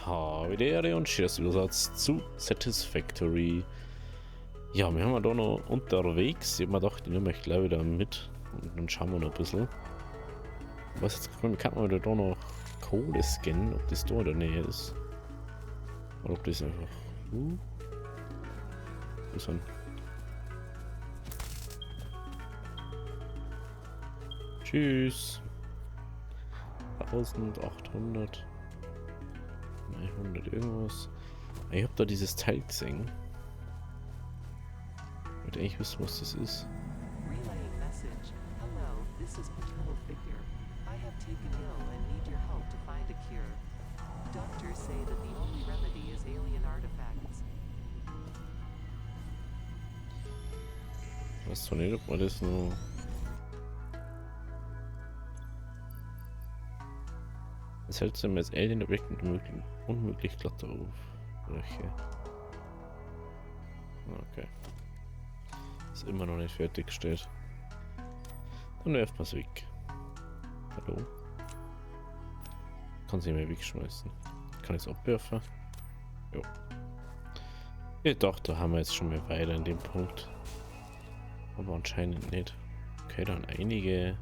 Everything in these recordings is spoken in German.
Habe die Ehre und Schirselsatz zu Satisfactory. Ja, wir haben ja da noch unterwegs. Ich habe mir gedacht, ich nehme euch gleich wieder mit. Und dann schauen wir noch ein bisschen. Was jetzt kann man da noch Kohle scannen, ob das da in der Nähe ist. Oder ob das einfach. Wo sind? Tschüss. 1800. 900 irgendwas. Ich habe da dieses Teil gesehen. Ich würde eigentlich wissen, was das ist. Relaying message. Hello, this is Paternal Figure. I have taken ill and need your help to find a cure. Doctors say that the only remedy is alien artifacts. Ich weiß zwar nicht, ob man das noch. Das hält sich als Alien-Objekten unmöglich glatter Oberfläche. Okay. Ist immer noch nicht fertiggestellt. Dann werft man es weg. Hallo? Kann sie mir wegschmeißen. Kann ich es abwerfen? Jo. Ich dachte, da haben wir jetzt schon mal weiter in dem Punkt. Aber anscheinend nicht. Okay, dann einige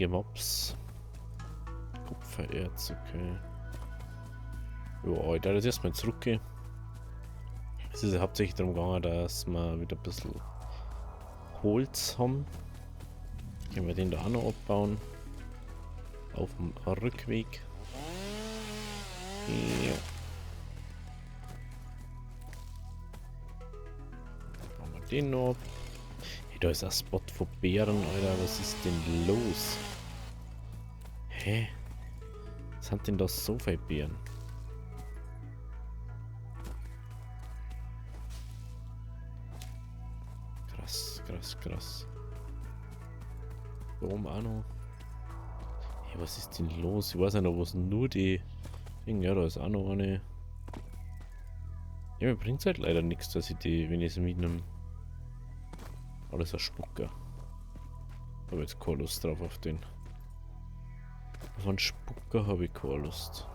Mobs. Kupfererz, okay. Ja, ich darf jetzt erstmal zurückgehen. Es ist ja hauptsächlich darum gegangen, dass wir wieder ein bisschen Holz haben. Können wir den da auch noch abbauen. Auf dem Rückweg. Ja. Dann bauen wir den noch ab. Hey, da ist ein Spot von Bären, Alter. Was ist denn los? Hä? Was sind denn das so viele Bären? Krass. Da oben auch noch. Hey, was ist denn los? Ich weiß nicht, wo es nur die. Ja, da ist auch noch eine. Ja, mir bringt es halt leider nichts, dass ich die, wenn ich sie mitnehme. Alles ein Spucker. Ich habe jetzt keine Lust drauf auf den. Auf einen Spucker habe ich keine Lust.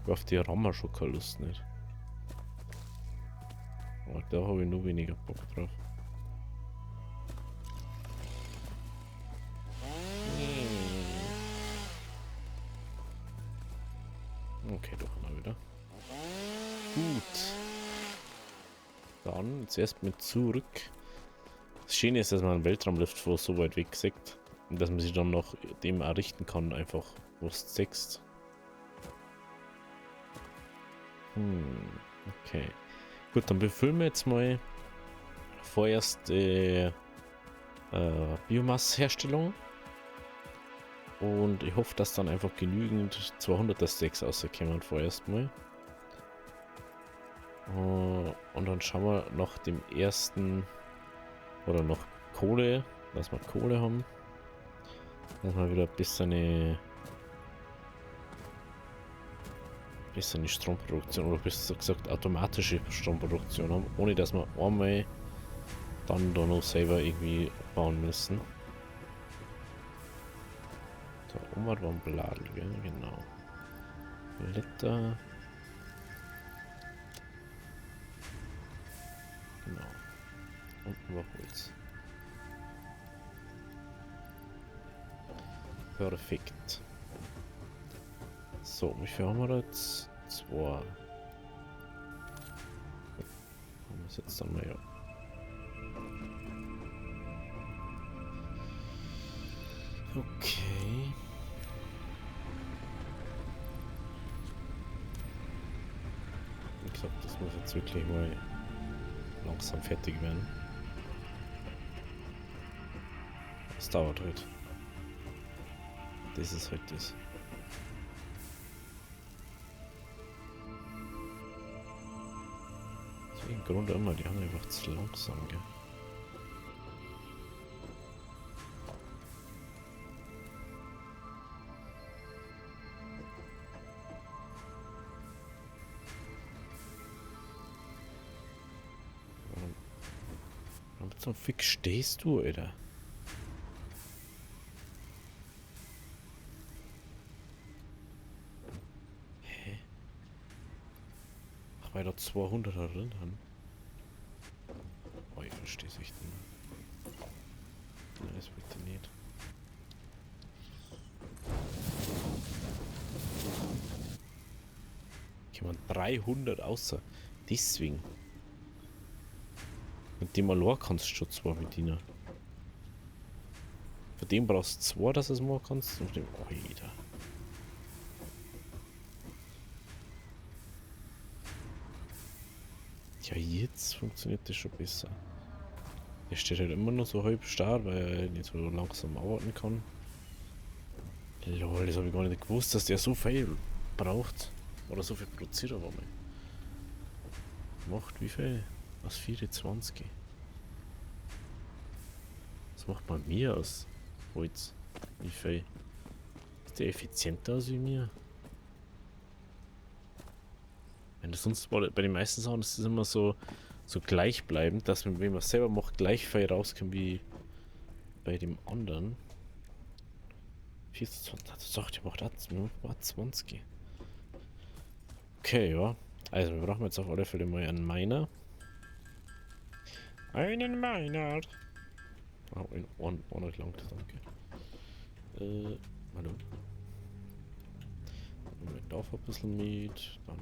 Auf die Rammer schon keine Lust nicht. Aber da habe ich nur weniger Bock drauf. Okay, doch mal wieder. Gut. Dann jetzt erstmal zurück. Das Schöne ist, dass man einen Weltraumlift von so weit weg sieht. Und dass man sich dann noch dem errichten kann, einfach wo es sechst. Okay. Gut, dann befüllen wir jetzt mal vorerst Biomasseherstellung. Und ich hoffe, dass dann einfach genügend 200er Stacks rauskommen vorerst mal. Und dann schauen wir nach dem ersten oder noch Kohle, dass wir Kohle haben. Dass wir wieder ein bisschen Stromproduktion oder besser gesagt automatische Stromproduktion haben, ohne dass wir einmal dann da noch selber irgendwie bauen müssen. Da oben war ein Bladel, genau. Blätter. Genau. Unten war Holz. Perfekt. So, wie viel haben wir da jetzt? 2. Haben wir es jetzt dann mal ja. Okay. Wie gesagt, das muss jetzt wirklich mal langsam fertig werden. Das dauert halt. Das ist halt das. Aus welchem Grund immer, die haben einfach zu langsam, gell? Warum zum Fick stehst du, Alter? Weil da 200 drin haben. Oh, ich verstehe es echt nicht. Nein, das bitte nicht. Ich meine 300 außer. Deswegen. Mit dem allein kannst du schon 2 bedienen. Für den brauchst du 2, dass du es mal kannst. Und dem, oh, jeder. Ja, jetzt funktioniert das schon besser. Der steht halt immer noch so halb starr, weil er nicht so langsam arbeiten kann. Lol, das habe ich gar nicht gewusst, dass der so viel braucht. Oder so viel produziert aber mal. Macht wie viel? Aus 24. Das macht man mehr aus Holz. Wie viel? Ist der effizienter als wie mir? Wenn das sonst bei den meisten Sachen ist es immer so gleichbleibend, dass man, wenn man selber macht, gleich viel rauskommt wie bei dem anderen. 24, das sagt, der macht 20. Okay, ja. Also wir brauchen jetzt auf alle Fälle mal einen Miner. Einen Miner! Oh, in Ordnung gelangt, danke. Hallo. Dann wir darf ein bisschen mit, dann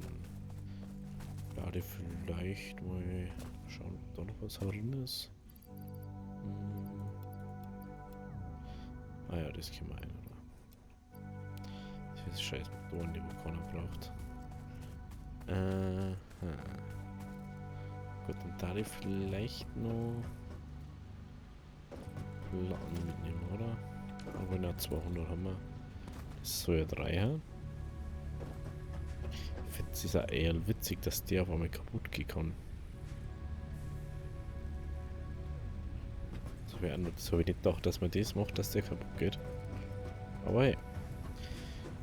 lade vielleicht mal schauen, ob da noch was drin ist. Ah ja, das können wir ein, oder? Das ist scheiß Motoren, die wo keiner braucht. Gut, dann darf ich vielleicht noch Platten mitnehmen, oder? Aber na 200 haben wir. Das soll ja 3 haben. Ich finde es ja eher witzig, dass der auf einmal kaputt gehen kann. So habe ich nicht gedacht, dass man das macht, dass der kaputt geht. Aber hey.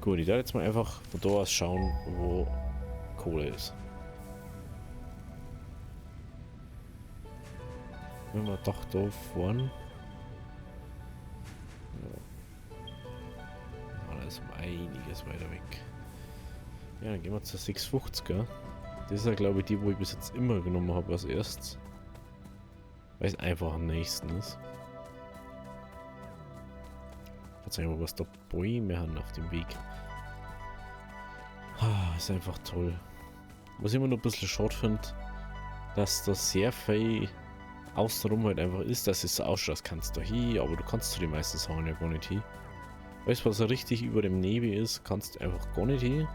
Gut, ich werde jetzt mal einfach von da aus schauen, wo Kohle ist. Wenn wir doch da vorne. Ja, da ist um einiges weiter weg. Ja, dann gehen wir zur 650er. Das ist ja, glaube ich, die, wo ich bis jetzt immer genommen habe als erstes. Weil es einfach am nächsten ist. Verzeih mal, was da Bäume haben auf dem Weg. Ah, ist einfach toll. Was ich immer noch ein bisschen schade finde, dass da sehr viel außenrum halt einfach ist, dass es so ausschaut, als kannst du hin, aber du kannst zu den meisten Sachen ja gar nicht hin. Weißt du, was so richtig über dem Nebel ist, kannst du einfach gar nicht hin.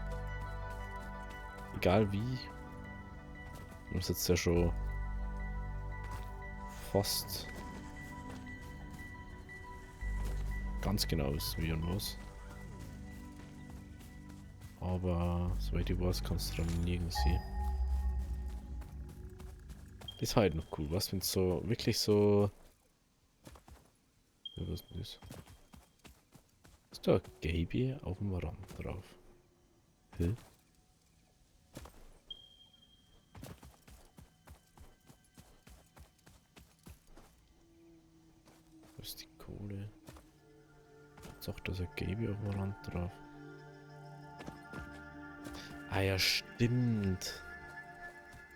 Egal wie. Du musst jetzt ja schon fast ganz genau wissen, wie und was. Aber soweit ich weiß, kannst du dann nirgends sehen. Das ist halt noch cool, was, wenn es so wirklich so. Ja, was ist denn das? Ist da ein Gelbe auf dem Rand drauf? Hä? Was ist die Kohle? Jetzt sagt das ein Gelbe auf dem Rand drauf. Ah ja, stimmt.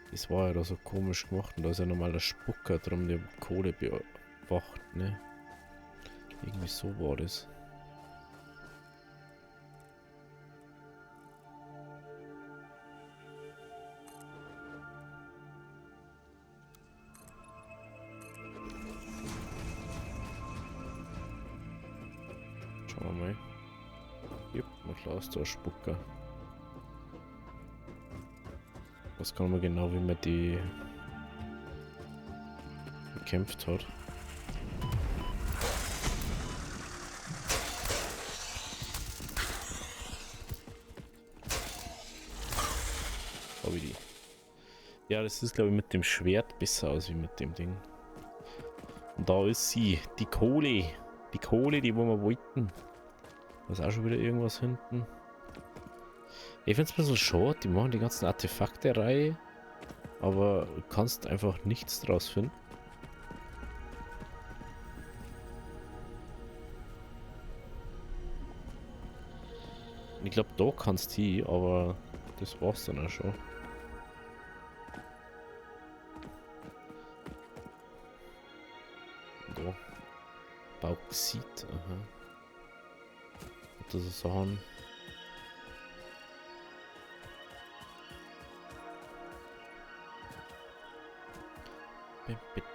Das war ja da so komisch gemacht und da ist ja nochmal der Spucker drum, der Kohle bewacht, ne? Irgendwie so war das. Schauen wir mal. Jupp, na klar ist da ein Spucker. Was kann man genau, wie man die bekämpft hat. Habe ich die. Ja, das ist glaube ich mit dem Schwert besser aus wie mit dem Ding. Und da ist sie, die Kohle. Die Kohle, die wo wir wollten. Da ist auch schon wieder irgendwas hinten. Ich finde es ein bisschen schade, die machen die ganzen Artefakte-Reihe, aber du kannst einfach nichts draus finden. Ich glaube, da kannst du hin, aber das war's dann auch schon. Bauxit, aha. Das ist Sachen.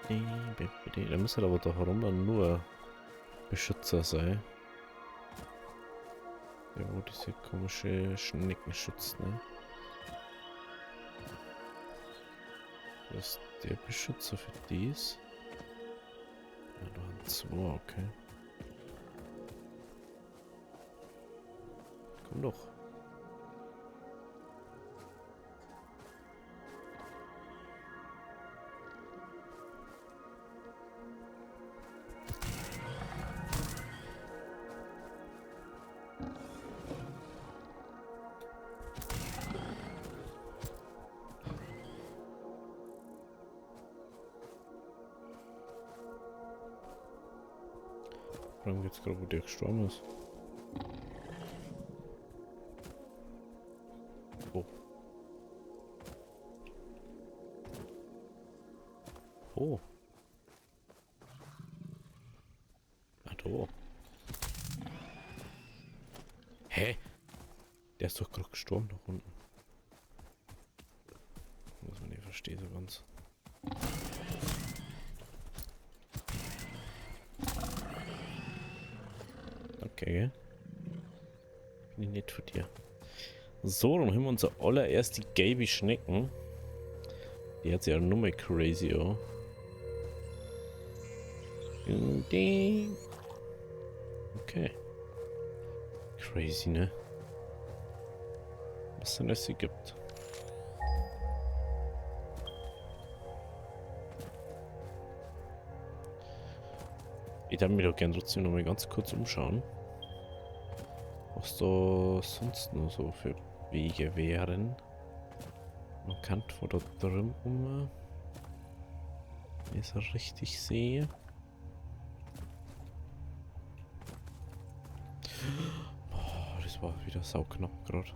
Da muss halt aber da herum nur Beschützer sein. Ja, wo diese komische Schnecken schützt, ne? Was ist der Beschützer für dies? Ja, da haben zwei, okay. Komm doch. Fragen wir jetzt gerade, wo der gestorben ist. Oh. Oh. Ah, da. Hä? Der ist doch gerade gestorben da unten. Was man nicht versteht so ganz. Okay. Bin ich nett für dir. So, dann haben wir unser allererste gelbe Schnecken. Die hat sich ja nur mal crazy, oh. Okay. Crazy, ne? Was denn es hier gibt. Ich darf mich doch gerne trotzdem noch mal ganz kurz umschauen, was da sonst noch so für Wege wären. Man kann von da drüben wenn ich es richtig sehe. Boah, das war wieder sauknapp gerade.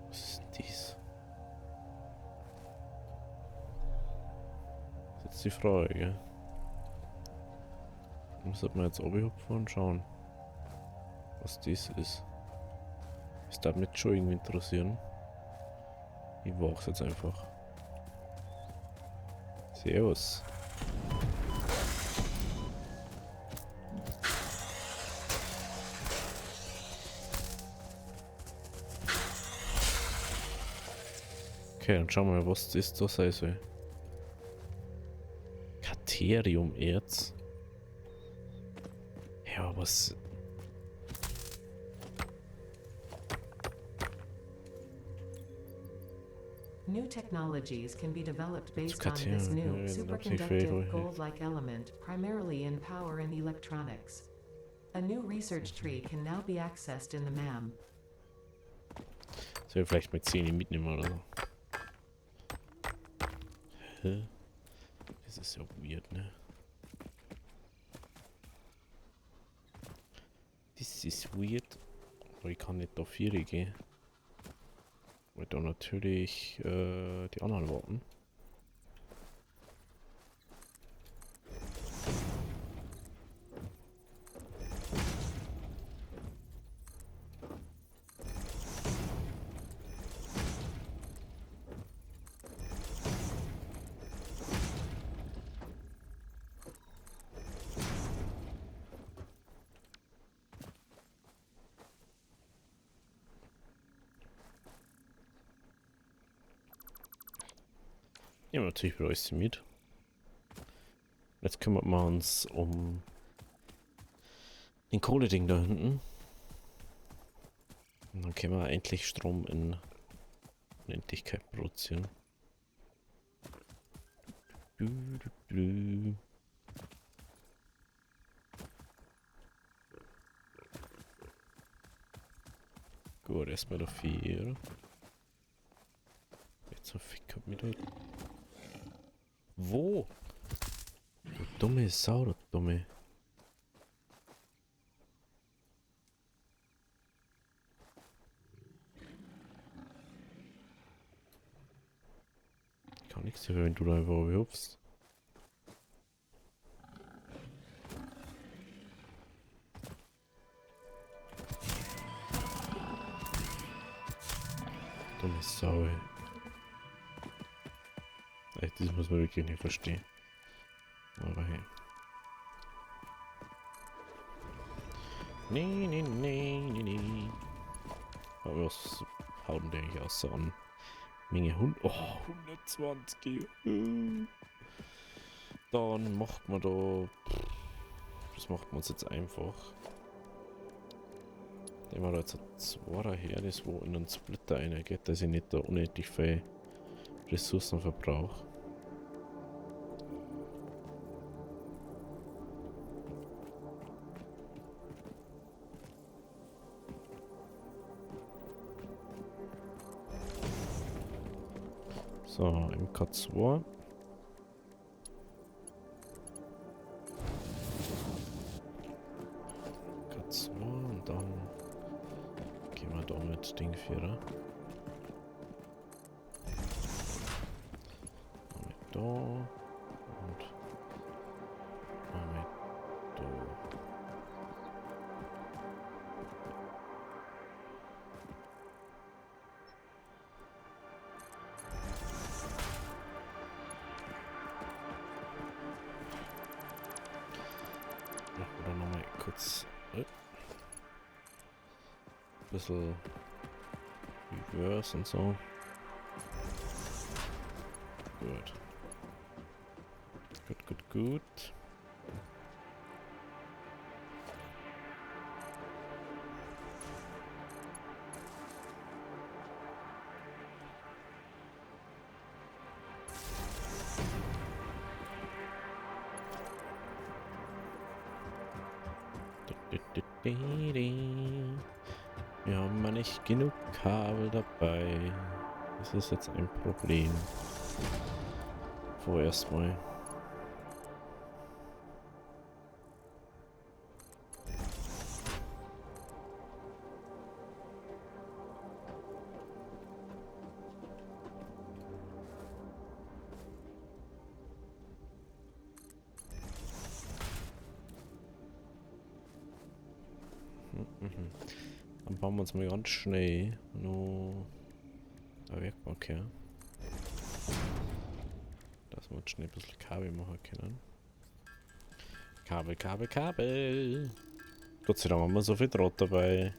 Was ist denn dies? Das ist jetzt die Frage, gell? Müssen wir jetzt runterhupfen und schauen, was das ist. Das darf mich schon irgendwie interessieren. Ich wach's jetzt einfach. Servus. Okay, dann schauen wir mal, was das da sein soll. Kateriumerz. Ja, was... New technologies can be developed based on Katerium, this new ja, superconductive gold-like element, primarily in power and electronics. A new research tree can now be accessed in the MAM. Soll ich vielleicht mit 10 mitnehmen oder so? Hä? Das ist ja weird, ne? Das ist weird. Aber ich kann nicht da 4 gehen. Weil da natürlich die anderen warten. Ja, natürlich bei euch mit. Jetzt kümmern wir uns um den Kohleding da hinten. Und dann können wir endlich Strom in Unendlichkeit produzieren. Gut, erstmal da 4. Jetzt so Fick hab mich da. Wo? Du dumme Sau, du dumme. Ich kann nichts dafür, wenn du da einfach hüpfst. Dumme Sau. Ey, das muss man wirklich nicht verstehen. Aber hey. Nee, nee, nee, nee, nee. Aber was hauen die eigentlich aus so an? Menge Hund. Oh, 120. Dann macht man da. Das macht man uns jetzt einfach. Nehmen wir da jetzt ein Zwarer her, das wo in einen Splitter reingeht, dass ich nicht da unnötig viel Ressourcen verbrauche. So, MK2. MK2 und dann gehen wir da mit Ding 4er. Damit da und damit da. Machen wir nochmal kurz ein bisschen Reverse und so. Gut. Gut, gut, gut. Wir haben mal nicht genug Kabel dabei. Das ist jetzt ein Problem. Vorerst mal. Dann bauen wir uns mal ganz schnell noch eine Werkbank her. Dass wir uns schnell ein bisschen Kabel machen können. Kabel, Kabel, Kabel! Gott sei Dank haben wir so viel Draht dabei.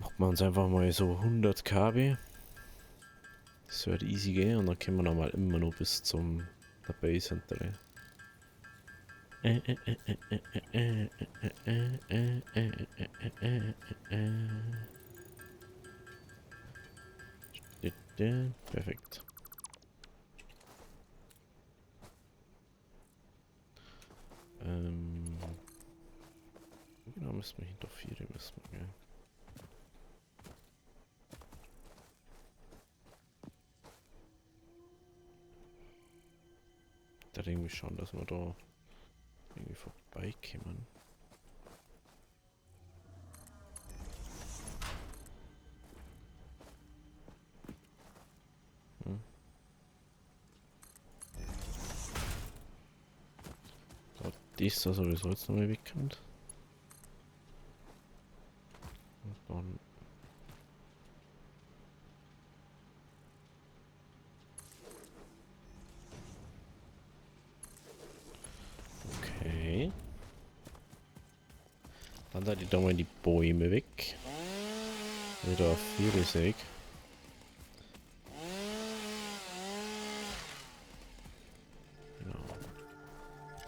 Machen wir uns einfach mal so 100 Kabel. Das wird easy gehen und dann können wir noch mal immer noch bis zum der Base hinterher. Perfekt. Genau, müssen wir hinter 4 müssen wir, gell? Da irgendwie schauen, dass wir da irgendwie vorbeikommen. Die ist da sowieso jetzt nochmal wegkommt. Und dann. Okay. Dann da die da mal die Bäume weg. Wieder auf 4 Säge.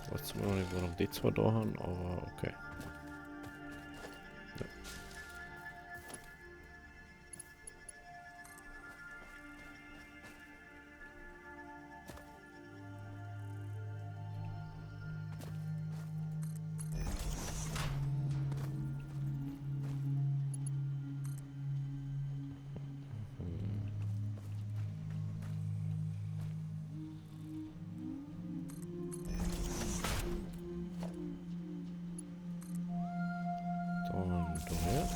Ich weiß noch nicht, warum die zwei da haben, aber okay. Ja. Daher.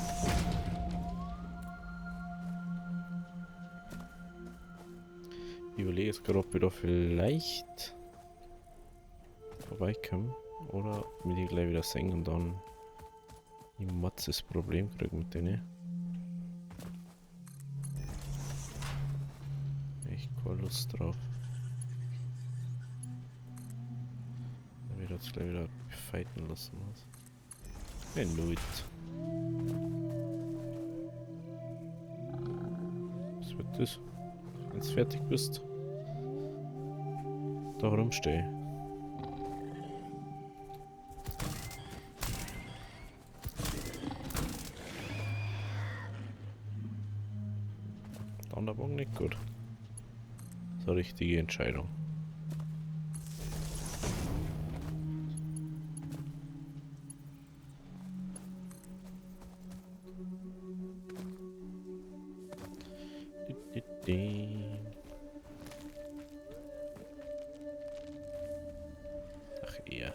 Ich überlege jetzt gerade, ob wir da vielleicht vorbeikommen oder mit die gleich wieder singen und dann ein matzes Problem kriegen mit denen. voll Lust drauf. Dann wird jetzt gleich wieder fighten lassen. Erneut. Was wird das? Wenn du fertig bist. Da rumstehen. Donnerbogen nicht gut. So richtige Entscheidung. Ach eher.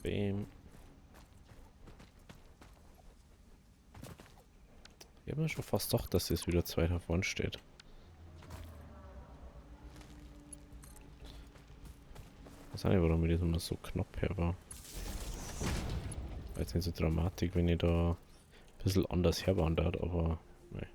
Bam. Ich habe mir schon fast doch, dass jetzt wieder 2 davon steht. Ich weiß nicht, warum mir das immer so knapp her war. Jetzt nicht so dramatisch, wenn ich da ein bisschen anders herwandert, aber nein.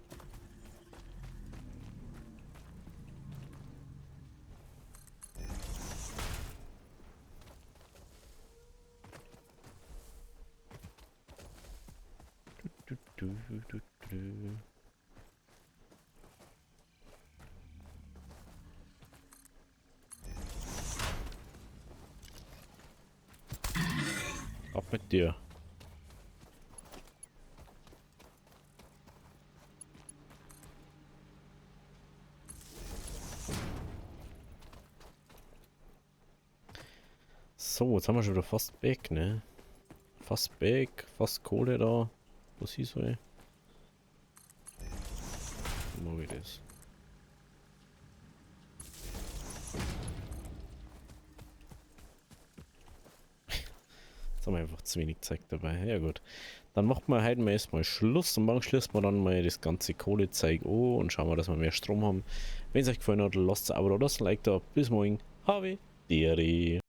Ab mit dir. So, jetzt haben wir schon wieder fast weg, ne? Fast weg, fast Kohle da. Was ist so? Mal wie das. Jetzt haben wir einfach zu wenig Zeit dabei. Ja gut. Dann macht man heute mal erstmal Schluss und morgen schließen wir dann mal das ganze Kohlezeug an und schauen wir, dass wir mehr Strom haben. Wenn es euch gefallen hat, lasst ein Abo oder das Like da. Bis morgen. Habe Deri.